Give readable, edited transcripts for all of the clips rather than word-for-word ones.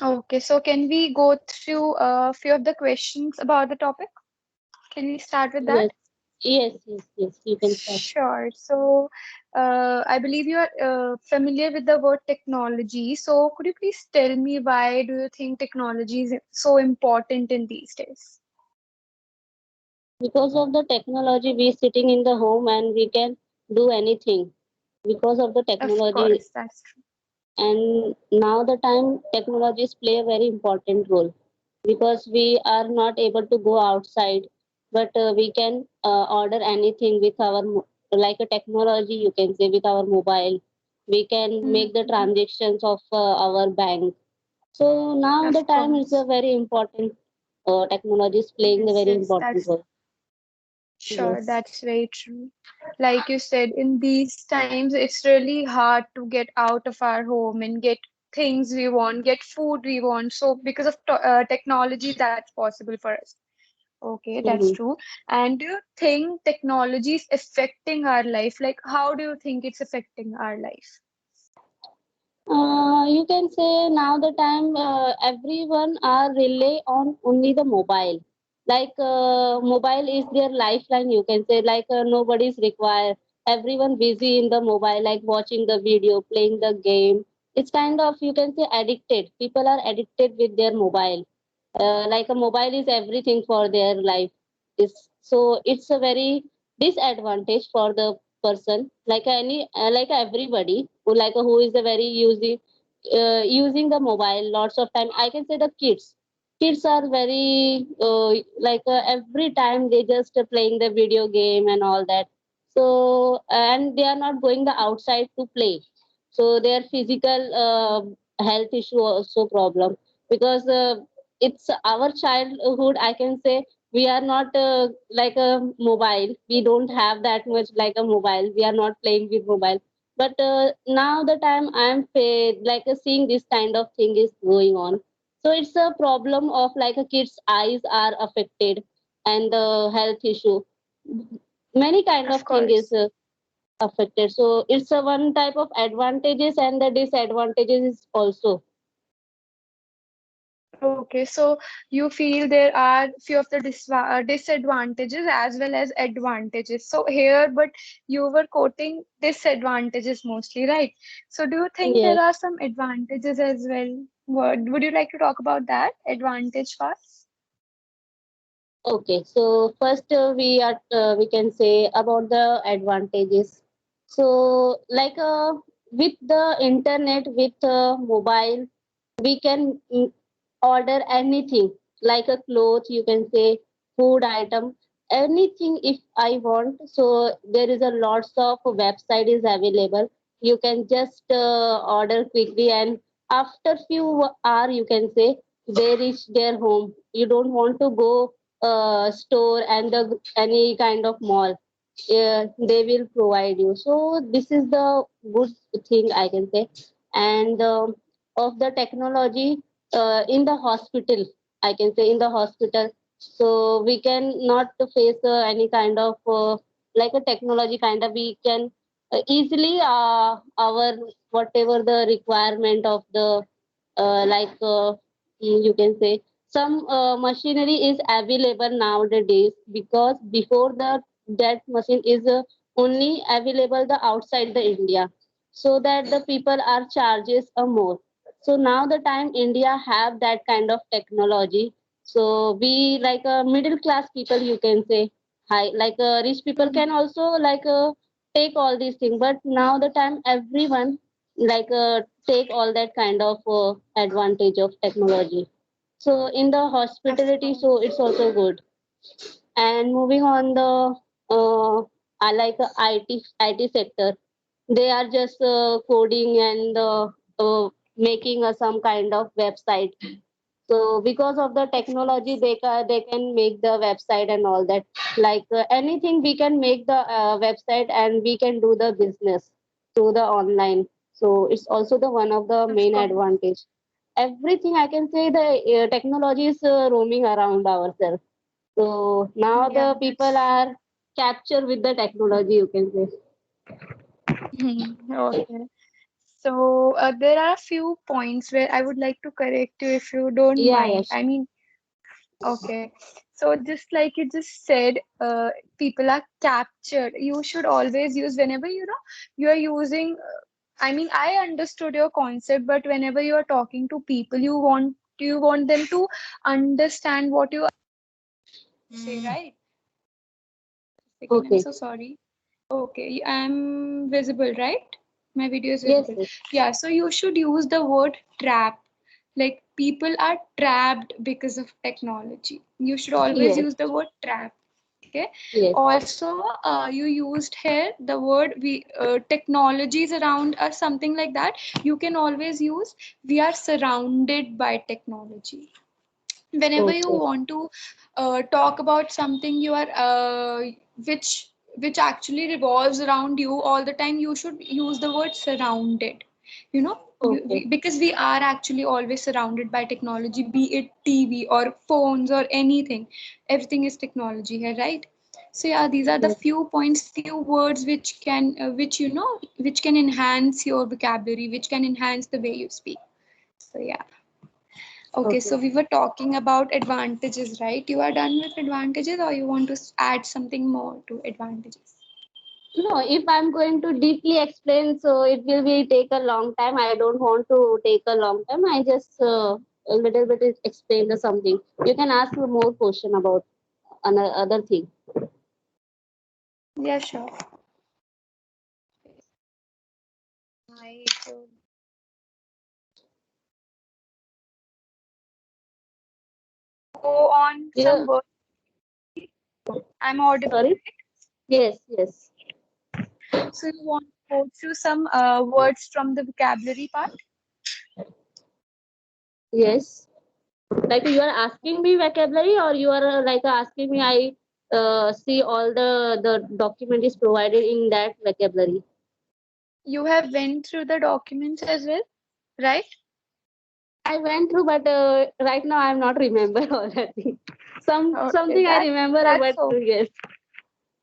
Okay, so can we go through a few of the questions about the topic? Can we start with that? Yes, yes. You can start. Sure. So, I believe you are familiar with the word technology. So, could you please tell me why do you think technology is so important in these days? Because of the technology, we sitting in the home and we can do anything because of the Of technology. course, that's true. And now the time technologies play a very important role because we are not able to go outside, but we can order anything with our like a technology. You can say with our mobile, we can make the Mhm. transactions of our bank. So now the Of time is a course. very important. Technology is playing a Yes, very yes, important that's role. sure. Yes. That's very true. Like you said, in these times, it's really hard to get out of our home and get things we want, get food we want. So, because of technology, that's possible for us. Okay, that's Mhm. true. And do you think technology is affecting our life? Like, how do you think it's affecting our life? You can say now the time everyone are rely on only the mobile. Like mobile is their lifeline. You can say like nobody's required. Everyone busy in the mobile, like watching the video, playing the game. It's kind of you can say addicted. People are addicted with their mobile. Like a mobile is everything for their life. So it's a very disadvantage for the person like any like everybody who like who is a very using the mobile lots of time. I can say the kids are very like every time they just playing the video game and all that. So and they are not going the outside to play, so their physical health issue also problem because it's our childhood. I can say we are not like a mobile. We don't have that much like a mobile. We are not playing with mobile. But now the time I'm like seeing this kind of thing is going on. So it's a problem of like a kid's eyes are affected and the health issue. Many kind Of of thing is course. affected. So it's a one type of advantages and the disadvantages is also. Okay, so you feel there are few of the disadvantages as well as advantages. So here, but you were quoting disadvantages mostly, right? So do you think there Yes. are some advantages as well? Would you like to talk about that advantage first? Okay, so first we can say about the advantages. So like with the internet, with mobile, we can order anything like a cloth. You can say food item, anything if I want. So there is a lots of website is available. You can just order quickly and after few hour you can say they reach their home. You don't want to go store and any kind of mall. They will provide you. So this is the good thing I can say. And of the technology in the hospital, I can say in the hospital. So we can not to face any kind of like a technology kind of we can easily our whatever the requirement of the like you can say some machinery is available nowadays because before that machine is only available the outside the India, so that the people are charges more. So now the time India have that kind of technology, so we like middle class people you can say high like rich people can Mhm. also like take all these things, but now the time everyone like take all that kind of advantage of technology. So in the Of hospitality, so course. it's also good. And moving on the I like IT sector. They are just coding and making some kind of website. So because of the technology, they can make the website and all that. Like anything, we can make the website and we can do the business through the online. So it's also the one of the Of main course. advantage. Everything I can say the technology is roaming around ourselves. So now Yeah, the people that's are captured with the technology. You can say. okay. So there are a few points where I would like to correct you if you don't Yeah, mind. yes. I mean, okay. So just like you just said, people are captured. You should always use whenever you are using. I mean, I understood your concept, but whenever you are talking to people, you want them to understand what you say, right? Second, I'm Okay. so sorry. Okay, I'm visible, right? My video is Yes, visible. yes, Yeah, so you should use the word trap. Like people are trapped because of technology. You should always yes, use the word trap. Okay. yes. Also, you used here the word we technologies around us, something like that. You can always use we are surrounded by technology whenever you Okay, want to talk about something you are which actually revolves around you all the time, you should use the word surrounded. okay, Because we are actually always surrounded by technology, be it TV or phones or anything. Everything is technology here, right? So yeah, these are the yes. few points, few words which can enhance your vocabulary, which can enhance the way you speak. So yeah. Okay, Okay. so we were talking about advantages, right? You are done with advantages, or you want to add something more to advantages? No, if I'm going to deeply explain, so it will be take a long time. I don't want to take a long time. I just a little bit explain the something. You can ask more question about another other thing. Yeah, sure. I should go on some Yeah. words. I'm audible, Sorry. right? Yes, yes, So you want to go through some words from the vocabulary part? yes. Like you are asking me vocabulary, or you are like asking me. I see all the document is provided in that vocabulary. You have went through the documents as well, right? I went through, but right now I'm not remember already. Okay, Something I remember, that's but okay. yes,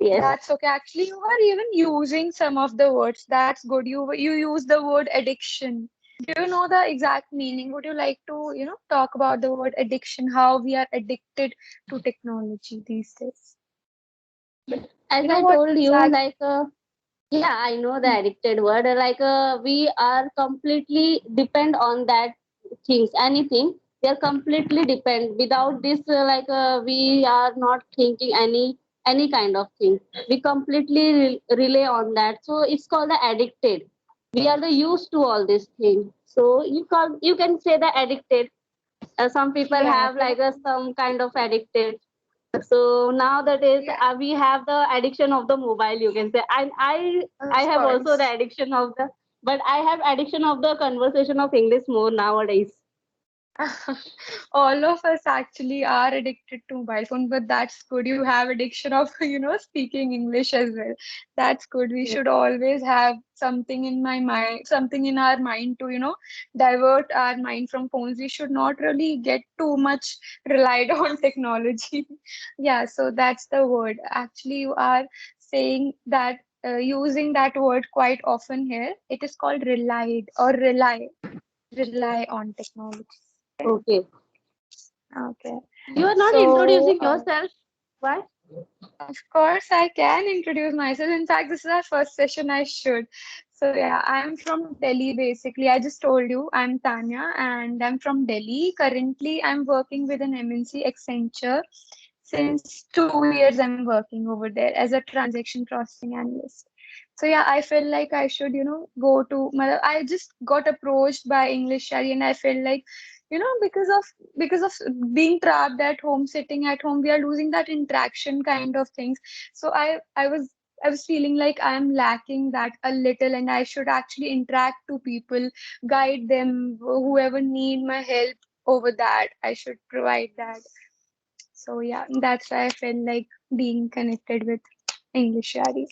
yes, That's okay. Actually, you are even using some of the words. That's good. You use the word addiction. Do you know the exact meaning? Would you like to, talk about the word addiction, how we are addicted to technology these days? as You know I what told you, exact? like yeah, I know the addicted word. Like we are completely depend on that things. Anything we are completely depend. Without this, we are not thinking any kind of thing. We completely rely on that. So it's called the addicted. We are the used to all these things. So you can say the addicted. Some people Yeah, have like some kind of addicted. So now that is yeah, we have the addiction of the mobile, you can say. And I of have also the course. addiction of the, but I have addiction of the conversation of English more nowadays. All of us actually are addicted to mobile phone, but that's good. You have addiction of, speaking English as well. That's good. We Yes. should always have something in my mind, something in our mind to, divert our mind from phones. We should not really get too much relied on technology. Yeah, so that's the word. Actually, you are saying that using that word quite often here. It is called rely on technology. Okay. Okay. You are not So, introducing yourself. Why? of course, I can introduce myself. In fact, this is our first session. I should. So, yeah, I'm from Delhi basically. I just told you I'm Tanya and I'm from Delhi. Currently, I'm working with an MNC Accenture. Since 2 years, I'm working over there as a transaction processing analyst. So, yeah, I feel like I should, I just got approached by English Shari and I feel like, because of being trapped at home, sitting at home, we are losing that interaction kind of things. So I was feeling like I am lacking that a little, and I should actually interact to people, guide them, whoever need my help over that. I should provide that. So yeah, that's why I felt like being connected with English Shari.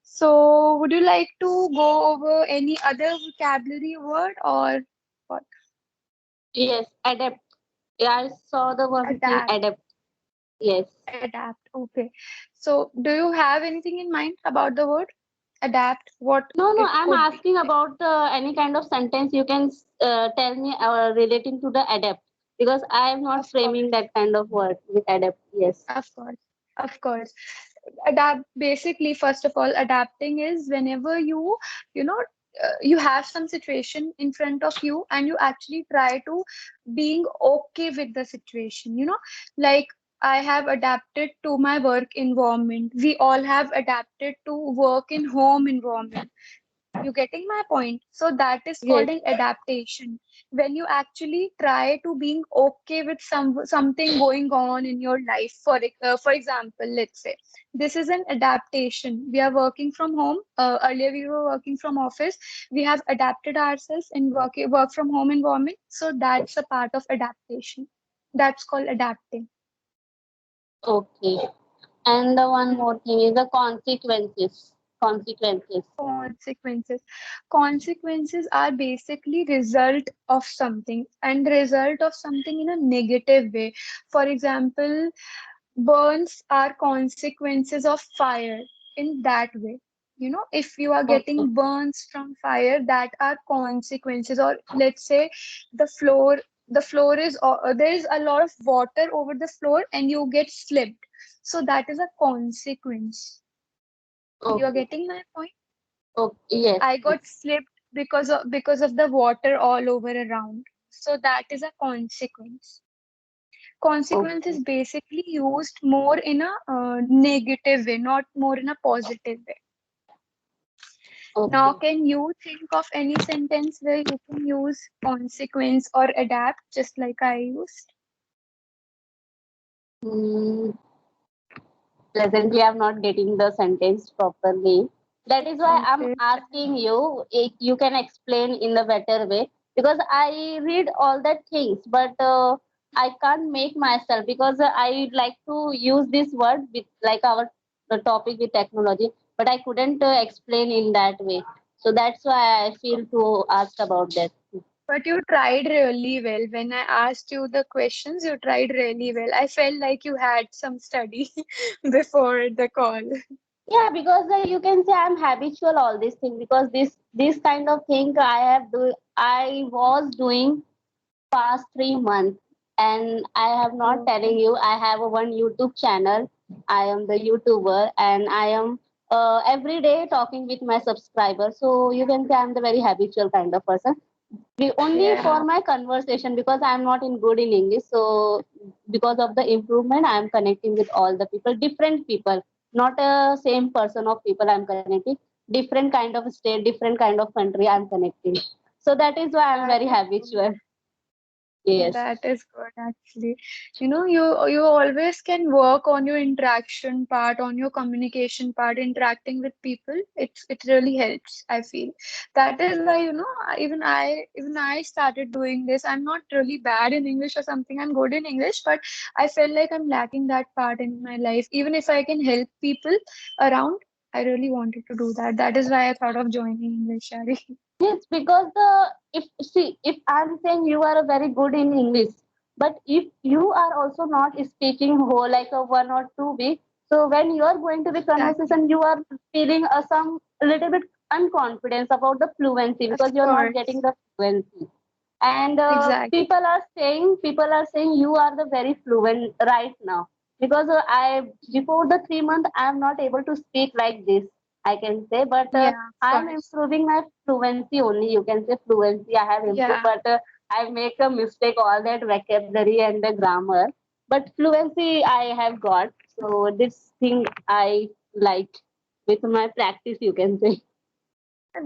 So would you like to go over any other vocabulary word or what? Yes, adapt. Yeah, I saw the one thing Adapt. adapt. Yes. Adapt. Okay. So, do you have anything in mind about the word adapt, what No, no, it I'm could be. asking about any kind of sentence you can tell me relating to the adapt, because I am not Of framing course, that kind of word with adapt. Yes. of course, of course. Adapt, basically, first of all, adapting is whenever you know, you have some situation in front of you and you actually try to being okay with the situation, like I have adapted to my work environment. We all have adapted to work in home environment. You getting my point? So that is called Yes. an adaptation. When you actually try to being okay with something going on in your life. For example, let's say this is an adaptation. We are working from home. Earlier we were working from office. We have adapted ourselves in work from home environment. So that's a part of adaptation. That's called adapting. Okay. And the one more thing is the consequences. Consequences. Consequences. Consequences are basically result of something and result of something in a negative way. For example, burns are consequences of fire in that way. If you are Okay. getting burns from fire, that are consequences. Or let's say the floor, there is a lot of water over the floor and you get slipped. So that is a consequence. You are Okay. getting my point? Okay. Yes. I got slipped because of the water all over around. So that is a consequence. Consequence is Okay. basically used more in a negative way, not more in a positive way. Now, Okay. can you think of any sentence where you can use consequence or adapt just like I used? Hmm. Presently, I'm not getting the sentence properly. That is why I'm Okay. asking you if you can explain in a better way, because I read all that things, but I can't make myself, because I like to use this word with like our the topic with technology, but I couldn't explain in that way. So that's why I feel to ask about that. But you tried really well. When I asked you the questions, you tried really well. I felt like you had some study before the call. Yeah, because you can say I'm habitual all these things, because this kind of thing I was doing past 3 months, and I have not Okay. telling you I have a one YouTube channel. I am the YouTuber, and I am every day talking with my subscribers. So you can say I'm the very habitual kind of person. Only Yeah. for my conversation, because I'm not in good in English. So because of the improvement, I'm connecting with all the people, different people, not a same person of people I'm connecting. Different kind of state, different kind of country I'm connecting. So that is why I'm That very is good. habitual. Yes. That is good actually. You always can work on your interaction part, on your communication part, interacting with people. It really helps, I feel. That is why, even I started doing this. I'm not really bad in English or something. I'm good in English, but I felt like I'm lacking that part in my life. Even if I can help people around, I really wanted to do that. That is why I thought of joining English, Shari. Yes, because if I'm saying you are very good in English, but if you are also not speaking whole like a 1 or 2 week, so when you are going to the Exactly. conversation, you are feeling some a little bit unconfidence about the fluency, Of because you are not getting course. the fluency. And Exactly. people are saying you are the very fluent right now, because I before the 3 month I am not able to speak like this, I can say, but Yeah, of I am course. improving my fluency only. You can say fluency I have improved, Yeah. but I make a mistake all that vocabulary and the grammar. But fluency I have got. So this thing I like with my practice, you can say.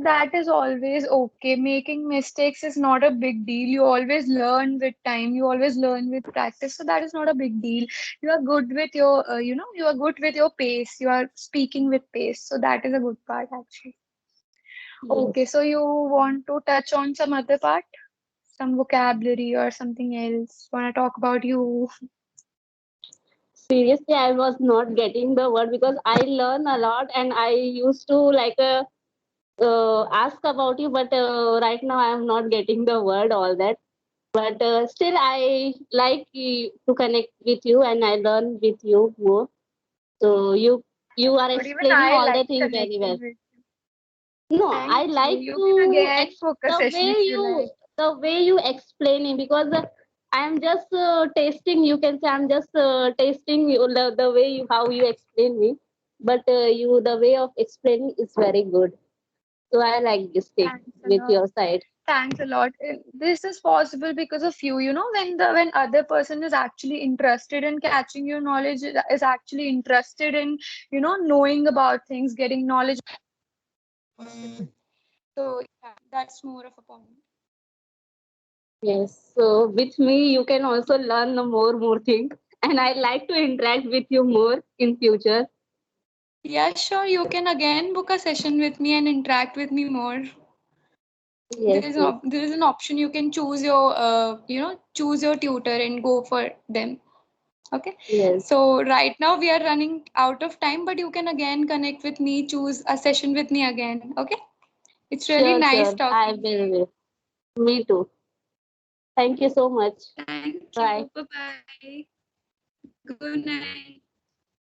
That is always okay. Making mistakes is not a big deal. You always learn with time. You always learn with practice. So that is not a big deal. You are good with you are good with your pace. You are speaking with pace. So that is a good part actually. Okay, Yes. so you want to touch on some other part? Some vocabulary or something else? Want to talk about you? Seriously, I was not getting the word, because I learn a lot and I used to like ask about you, but right now I am not getting the word all that. But still, I like to connect with you and I learn with you more. So you are Good. Even explaining I all the like things very well. connecting with you. No, I Thank you. like You can to again book a the session way if you like. you explaining, because I'm just tasting. You can say I'm just tasting you, the way you how you explain me. But you the way of explaining is very good. So I like this thing Thanks a with lot. your side. Thanks a lot. This is possible because of you. You know, when other person is actually interested in catching your knowledge, is actually interested in, knowing about things, getting knowledge. So yeah, that's more of a point. Yes. So with me, you can also learn the more thing, and I like to interact with you more in future. Yeah, sure. You can again book a session with me and interact with me more. Yes. Yes. There is an option you can choose your choose your tutor and go for them. Okay. Yes. So right now we are running out of time, but you can again connect with me, choose a session with me again. Okay. It's really Sure. nice Sure. I talking to you. will. Me too. Thank you so much. Thank you. Bye. Bye bye. Good night.